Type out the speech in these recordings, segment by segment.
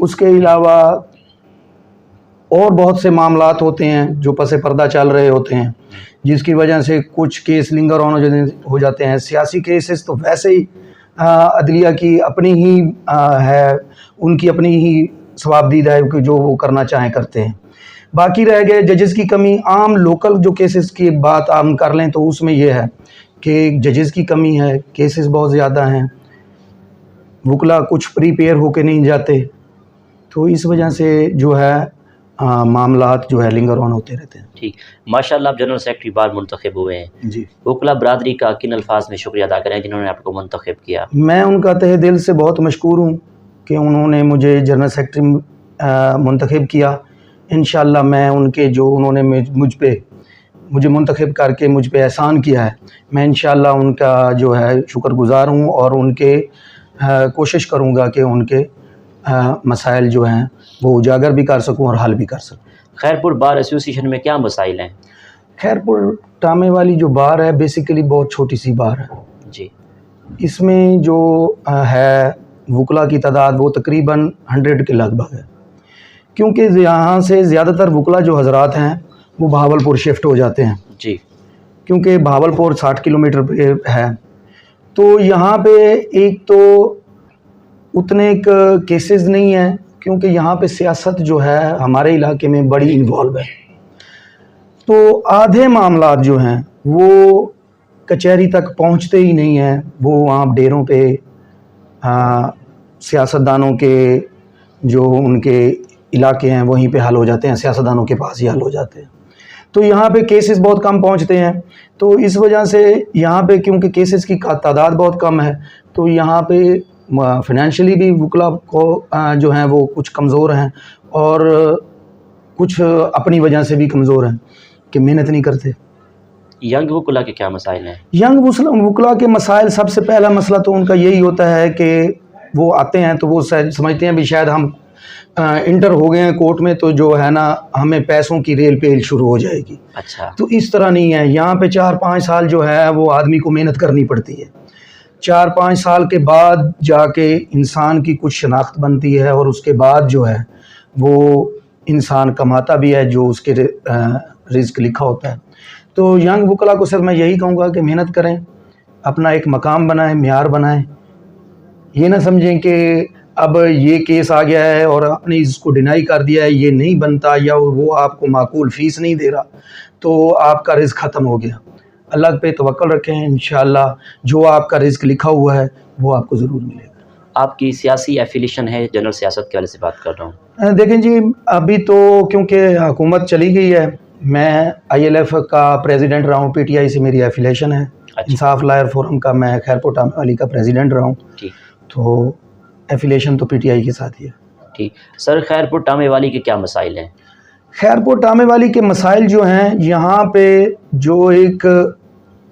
اس کے علاوہ اور بہت سے معاملات ہوتے ہیں جو پس پردہ چل رہے ہوتے ہیں، جس کی وجہ سے کچھ کیس لنگر ہو جاتے ہیں. سیاسی کیسز تو ویسے ہی عدلیہ کی اپنی ہی ہے، ان کی اپنی ہی ثوابدید ہے کہ جو وہ کرنا چاہیں کرتے ہیں. باقی رہ گئے ججز کی کمی. عام لوکل جو کیسز کی بات ہم کر لیں تو اس میں یہ ہے کہ ججز کی کمی ہے، کیسز بہت زیادہ ہیں، وکلا کچھ پریپیئر ہو کے نہیں جاتے، تو اس وجہ سے جو ہے معاملات جو ہے لنگر آن ہوتے رہتے ہیں. ٹھیک، ماشاءاللہ آپ جنرل سیکرٹری بار منتخب ہوئے ہیں. جی، وکلا برادری کا کن الفاظ میں شکریہ ادا کریں جنہوں نے آپ کو منتخب کیا؟ میں ان کا تہ دل سے بہت مشکور ہوں کہ انہوں نے مجھے جنرل سیکرٹری منتخب کیا. انشاءاللہ میں ان کے جو انہوں نے مجھے منتخب کر کے مجھ پہ احسان کیا ہے، میں انشاءاللہ ان کا جو ہے شکر گزار ہوں، اور ان کے کوشش کروں گا کہ ان کے مسائل جو ہیں وہ اجاگر بھی کر سکوں اور حل بھی کر سکوں. خیرپور بار ایسوسی ایشن میں کیا مسائل ہیں؟ خیرپور ٹامے والی جو بار ہے بیسیکلی بہت چھوٹی سی بار ہے. جی، اس میں جو ہے وکلا کی تعداد وہ تقریباً 100 کے لگ بھگ ہے، کیونکہ یہاں سے زیادہ تر وکلا جو حضرات ہیں وہ بہاولپور شفٹ ہو جاتے ہیں. جی، کیونکہ بہاولپور 60 کلومیٹر پہ ہے، تو یہاں پہ ایک تو اتنے کیسز نہیں ہیں، کیونکہ یہاں پہ سیاست جو ہے ہمارے علاقے میں بڑی انوالو ہے. تو آدھے معاملات جو ہیں وہ کچہری تک پہنچتے ہی نہیں ہیں، وہ وہاں ڈیروں پہ سیاستدانوں کے جو ان کے علاقے ہیں وہیں پہ حل ہو جاتے ہیں، سیاستدانوں کے پاس ہی حل ہو جاتے ہیں. تو یہاں پہ کیسز بہت کم پہنچتے ہیں، تو اس وجہ سے یہاں پہ کیونکہ کیسز کی تعداد بہت کم ہے، تو یہاں پہ فائنینشلی بھی وکلا کو جو ہیں وہ کچھ کمزور ہیں، اور کچھ اپنی وجہ سے بھی کمزور ہیں کہ محنت نہیں کرتے. ینگ وکلا کے کیا مسائل ہیں؟ ینگ وکلا کے مسائل، سب سے پہلا مسئلہ تو ان کا یہی ہوتا ہے کہ وہ آتے ہیں تو وہ سمجھتے ہیں بھی شاید ہم انٹر ہو گئے ہیں کورٹ میں تو جو ہے نا ہمیں پیسوں کی ریل پیل شروع ہو جائے گی. اچھا، تو اس طرح نہیں ہے. یہاں پہ 4-5 سال جو ہے وہ آدمی کو محنت کرنی پڑتی ہے. 4-5 سال کے بعد جا کے انسان کی کچھ شناخت بنتی ہے، اور اس کے بعد جو ہے وہ انسان کماتا بھی ہے جو اس کے رزق لکھا ہوتا ہے. تو ینگ وکلا کو صرف میں یہی کہوں گا کہ محنت کریں، اپنا ایک مقام بنائیں، معیار بنائیں. یہ نہ سمجھیں کہ اب یہ کیس آ گیا ہے اور اپنے اس کو ڈینائی کر دیا ہے، یہ نہیں بنتا، یا وہ آپ کو معقول فیس نہیں دے رہا تو آپ کا رزق ختم ہو گیا. اللہ پہ توکل رکھیں، انشاءاللہ جو آپ کا رزق لکھا ہوا ہے وہ آپ کو ضرور ملے گا. آپ کی سیاسی ایفیلیشن ہے؟ جنرل سیاست کے والے سے بات کر رہا ہوں. دیکھیں جی، ابھی تو کیونکہ حکومت چلی گئی ہے، میں ILF کا پریزیڈنٹ رہا ہوں، PTI سے میری ایفیلیشن ہے. انصاف لائر فورم کا میں خیرپور ٹامے والی کا پریزیڈنٹ رہا ہوں. تو ایفیلیشن تو PTI کے ساتھ ہی ہے. ٹھیک سر، خیرپور ٹامے والی کے کیا مسائل ہیں؟ خیرپور ٹامے والی کے مسائل جو ہیں، یہاں پہ جو ایک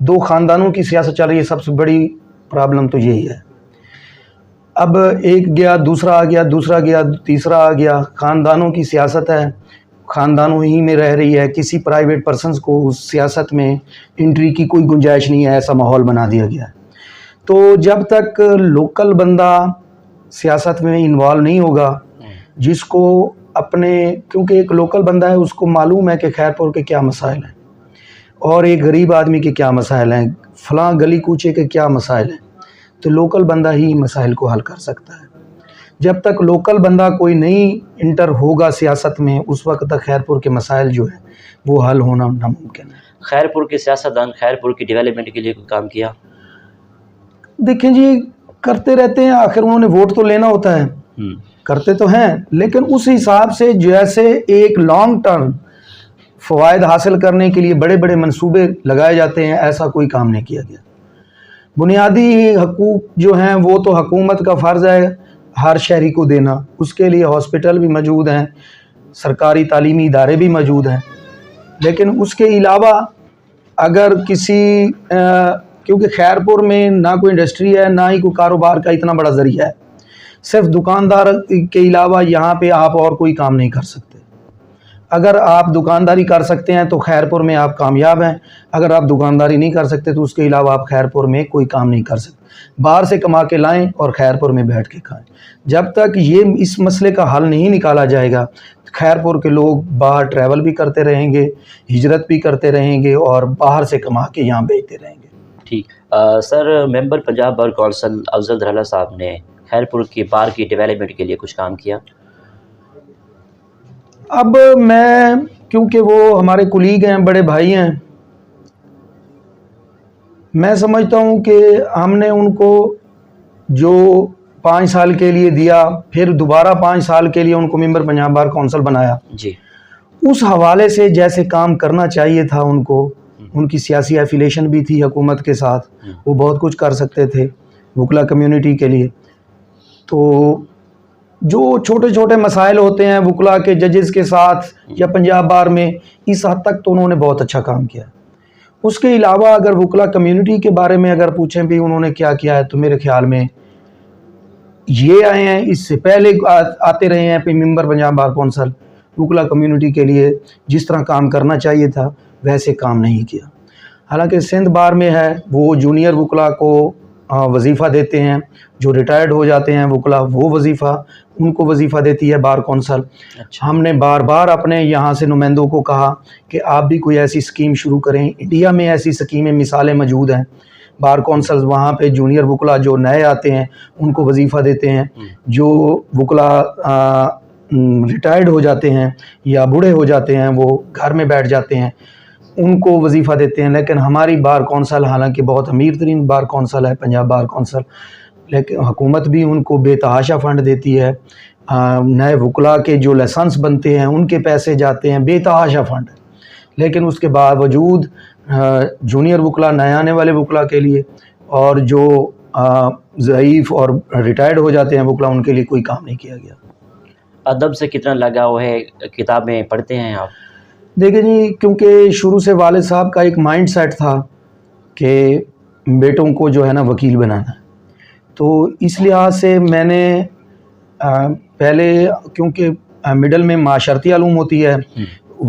2 خاندانوں کی سیاست چل رہی ہے، سب سے بڑی پرابلم تو یہی ہے. اب ایک گیا، دوسرا آ گیا، دوسرا گیا، تیسرا آ گیا. خاندانوں کی سیاست ہے، خاندانوں ہی میں رہ رہی ہے، کسی پرائیویٹ پرسنز کو اس سیاست میں انٹری کی کوئی گنجائش نہیں ہے، ایسا ماحول بنا دیا گیا ہے. تو جب تک لوکل بندہ سیاست میں انوالو نہیں ہوگا، جس کو اپنے، کیونکہ ایک لوکل بندہ ہے اس کو معلوم ہے کہ خیرپور کے کیا مسائل ہیں اور ایک غریب آدمی کے کیا مسائل ہیں، فلاں گلی کوچے کے کیا مسائل ہیں، تو لوکل بندہ ہی مسائل کو حل کر سکتا ہے. جب تک لوکل بندہ کوئی نہیں انٹر ہوگا سیاست میں، اس وقت تک خیرپور کے مسائل جو ہیں وہ حل ہونا ناممکن ہے. خیرپور کے سیاستدان خیرپور کی ڈیولپمنٹ کے لیے کوئی کام کیا؟ دیکھیں جی، کرتے رہتے ہیں، آخر انہوں نے ووٹ تو لینا ہوتا ہے، کرتے تو ہیں، لیکن اس حساب سے جیسے ایک لانگ ٹرم فوائد حاصل کرنے کے لیے بڑے بڑے منصوبے لگائے جاتے ہیں، ایسا کوئی کام نہیں کیا گیا. بنیادی حقوق جو ہیں وہ تو حکومت کا فرض ہے ہر شہری کو دینا، اس کے لیے ہاسپٹل بھی موجود ہیں، سرکاری تعلیمی ادارے بھی موجود ہیں. لیکن اس کے علاوہ اگر کسی کیونکہ خیرپور میں نہ کوئی انڈسٹری ہے، نہ ہی کوئی کاروبار کا اتنا بڑا ذریعہ ہے، صرف دکاندار کے علاوہ یہاں پہ آپ اور کوئی کام نہیں کر سکتے. اگر آپ دکانداری کر سکتے ہیں تو خیرپور میں آپ کامیاب ہیں، اگر آپ دکانداری نہیں کر سکتے تو اس کے علاوہ آپ خیرپور میں کوئی کام نہیں کر سکتے. باہر سے کما کے لائیں اور خیرپور میں بیٹھ کے کھائیں. جب تک یہ اس مسئلے کا حل نہیں نکالا جائے گا خیرپور کے لوگ باہر ٹریول بھی کرتے رہیں گے, ہجرت بھی کرتے رہیں گے اور باہر سے کما کے یہاں بیچتے رہیں گے. ٹھیک. سر, ممبر پنجاب بار کونسل افضل دھرالہ صاحب نے خیرپور کی بار کی ڈیولپمنٹ کے لیے کچھ کام کیا؟ اب میں کیونکہ وہ ہمارے کولیگ ہیں, بڑے بھائی ہیں, میں سمجھتا ہوں کہ ہم نے ان کو جو 5 سال کے لیے دیا پھر دوبارہ 5 سال کے لیے ان کو ممبر پنجاب بار کونسل بنایا, جی, اس حوالے سے جیسے کام کرنا چاہیے تھا ان کو, ان کی سیاسی ایفیلیشن بھی تھی حکومت کے ساتھ, وہ بہت کچھ کر سکتے تھے وکلا کمیونٹی کے لیے. تو جو چھوٹے چھوٹے مسائل ہوتے ہیں وکلا کے ججز کے ساتھ یا پنجاب بار میں, اس حد تک تو انہوں نے بہت اچھا کام کیا. اس کے علاوہ اگر وکلا کمیونٹی کے بارے میں اگر پوچھیں بھی انہوں نے کیا کیا ہے, تو میرے خیال میں یہ آئے ہیں, اس سے پہلے آتے رہے ہیں ممبر پنجاب بار کونسل, وکلا کمیونٹی کے لیے جس طرح کام کرنا چاہیے تھا ویسے کام نہیں کیا. حالانکہ سندھ بار میں ہے وہ جونیئر وکلا کو وظیفہ دیتے ہیں, جو ریٹائرڈ ہو جاتے ہیں وکلا وہ وظیفہ ان کو وظیفہ دیتی ہے بار کونسل. ہم نے بار بار اپنے یہاں سے نمائندوں کو کہا کہ آپ بھی کوئی ایسی اسکیم شروع کریں. انڈیا میں ایسی اسکیمیں مثالیں موجود ہیں, بار کونسل وہاں پہ جونیئر وکلا جو نئے آتے ہیں ان کو وظیفہ دیتے ہیں, جو وکلا ریٹائرڈ ہو جاتے ہیں یا بوڑھے ہو جاتے ہیں وہ گھر میں بیٹھ جاتے ہیں ان کو وظیفہ دیتے ہیں. لیکن ہماری بار کونسل حالانکہ بہت امیر ترین بار کونسل ہے پنجاب بار کونسل, لیکن حکومت بھی ان کو بے تحاشا فنڈ دیتی ہے. نئے وکلا کے جو لائسنس بنتے ہیں ان کے پیسے جاتے ہیں, بے تحاشا فنڈ. لیکن اس کے باوجود جونیئر وکلا نئے آنے والے وکلا کے لیے اور جو ضعیف اور ریٹائرڈ ہو جاتے ہیں وکلا ان کے لیے کوئی کام نہیں کیا گیا. ادب سے کتنا لگاؤ ہے, کتابیں پڑھتے ہیں آپ؟ دیکھیں جی, کیونکہ شروع سے والد صاحب کا ایک مائنڈ سیٹ تھا کہ بیٹوں کو جو ہے نا وکیل بنانا ہے, تو اس لحاظ سے میں نے پہلے کیونکہ مڈل میں معاشرتی علوم ہوتی ہے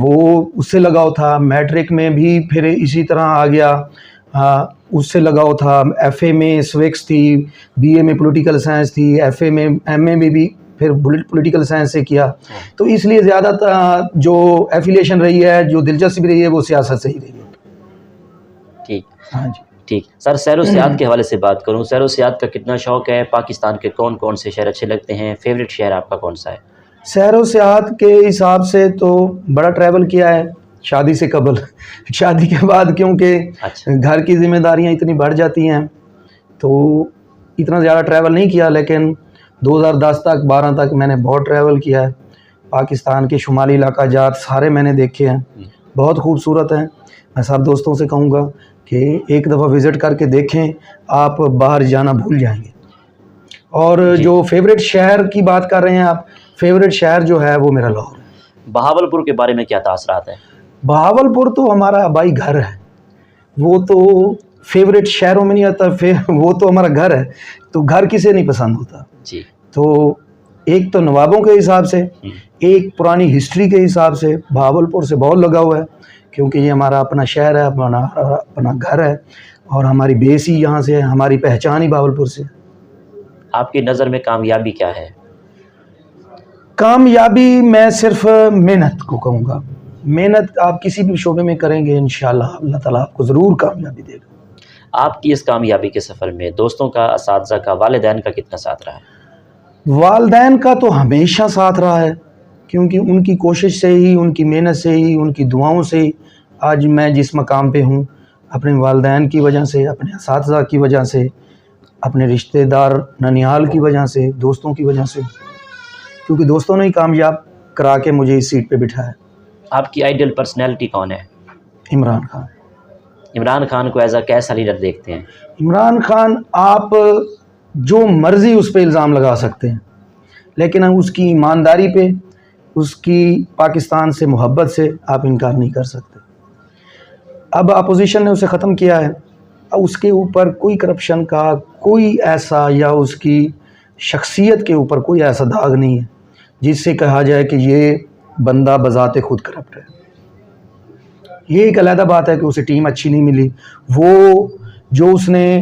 وہ اس سے لگاؤ تھا, میٹرک میں بھی پھر اسی طرح آ گیا, اس سے لگاؤ تھا. ایف اے میں سویکس تھی, بی اے میں پولیٹیکل سائنس تھی, ایف اے میں ایم اے میں بھی پھر پولیٹیکل سائنس سے کیا. تو اس لیے زیادہ جو ایفیلیشن رہی ہے, جو دلچسپی رہی ہے وہ سیاست سے ہی رہی ہے. ٹھیک, ہاں جی ٹھیک. سر, سیر و سیاحت کے حوالے سے بات کروں, سیر و سیاحت کا کتنا شوق ہے؟ پاکستان کے کون کون سے شہر اچھے لگتے ہیں؟ فیوریٹ شہر آپ کا کون سا ہے؟ سیر و سیاحت کے حساب سے تو بڑا ٹریول کیا ہے شادی سے قبل. شادی کے بعد کیونکہ گھر کی ذمہ داریاں اتنی بڑھ جاتی ہیں تو اتنا زیادہ ٹریول نہیں کیا, لیکن 2010 تک 12 تک میں نے بہت ٹریول کیا ہے. پاکستان کے شمالی علاقہ جات سارے میں نے دیکھے ہیں, بہت خوبصورت ہیں. میں سب دوستوں سے کہوں گا کہ ایک دفعہ وزٹ کر کے دیکھیں, آپ باہر جانا بھول جائیں گے. اور جو فیوریٹ شہر کی بات کر رہے ہیں آپ, فیوریٹ شہر جو ہے وہ میرا لاہور ہے. بہاولپور کے بارے میں کیا تاثرات ہیں؟ بہاولپور تو ہمارا آبائی گھر ہے, وہ تو فیوریٹ شہروں میں نہیں آتا, وہ تو ہمارا گھر ہے. تو گھر کسے نہیں پسند ہوتا جی. تو ایک تو نوابوں کے حساب سے, ایک پرانی ہسٹری کے حساب سے بہاولپور سے بہت لگا ہوا ہے, کیونکہ یہ ہمارا اپنا شہر ہے, اپنا گھر ہے, اور ہماری بیس ہی یہاں سے ہے, ہماری پہچان ہی بہاولپور سے. آپ کی نظر میں کامیابی کیا ہے؟ کامیابی میں صرف محنت کو کہوں گا. محنت آپ کسی بھی شعبے میں کریں گے انشاءاللہ اللہ تعالیٰ آپ کو ضرور کامیابی دے گا. آپ کی اس کامیابی کے سفر میں دوستوں کا, اساتذہ کا, والدین کا کتنا ساتھ رہا ہے؟ والدین کا تو ہمیشہ ساتھ رہا ہے, کیونکہ ان کی کوشش سے ہی, ان کی محنت سے ہی, ان کی دعاؤں سے ہی آج میں جس مقام پہ ہوں. اپنے والدین کی وجہ سے, اپنے اساتذہ کی وجہ سے, اپنے رشتہ دار ننیال کی وجہ سے, دوستوں کی وجہ سے, کیونکہ دوستوں نے ہی کامیاب کرا کے مجھے اس سیٹ پہ بٹھایا. آپ کی آئیڈیل پرسنالٹی کون ہے؟ عمران خان. عمران خان کو ایز اے کیسا لیڈر دیکھتے ہیں؟ عمران خان آپ جو مرضی اس پہ الزام لگا سکتے ہیں, لیکن اس کی ایمانداری پہ, اس کی پاکستان سے محبت سے آپ انکار نہیں کر سکتے. اب اپوزیشن نے اسے ختم کیا ہے, اس کے اوپر کوئی کرپشن کا کوئی ایسا, یا اس کی شخصیت کے اوپر کوئی ایسا داغ نہیں ہے جس سے کہا جائے کہ یہ بندہ بذات خود کرپٹ ہے. یہ ایک علیحدہ بات ہے کہ اسے ٹیم اچھی نہیں ملی. وہ جو اس نے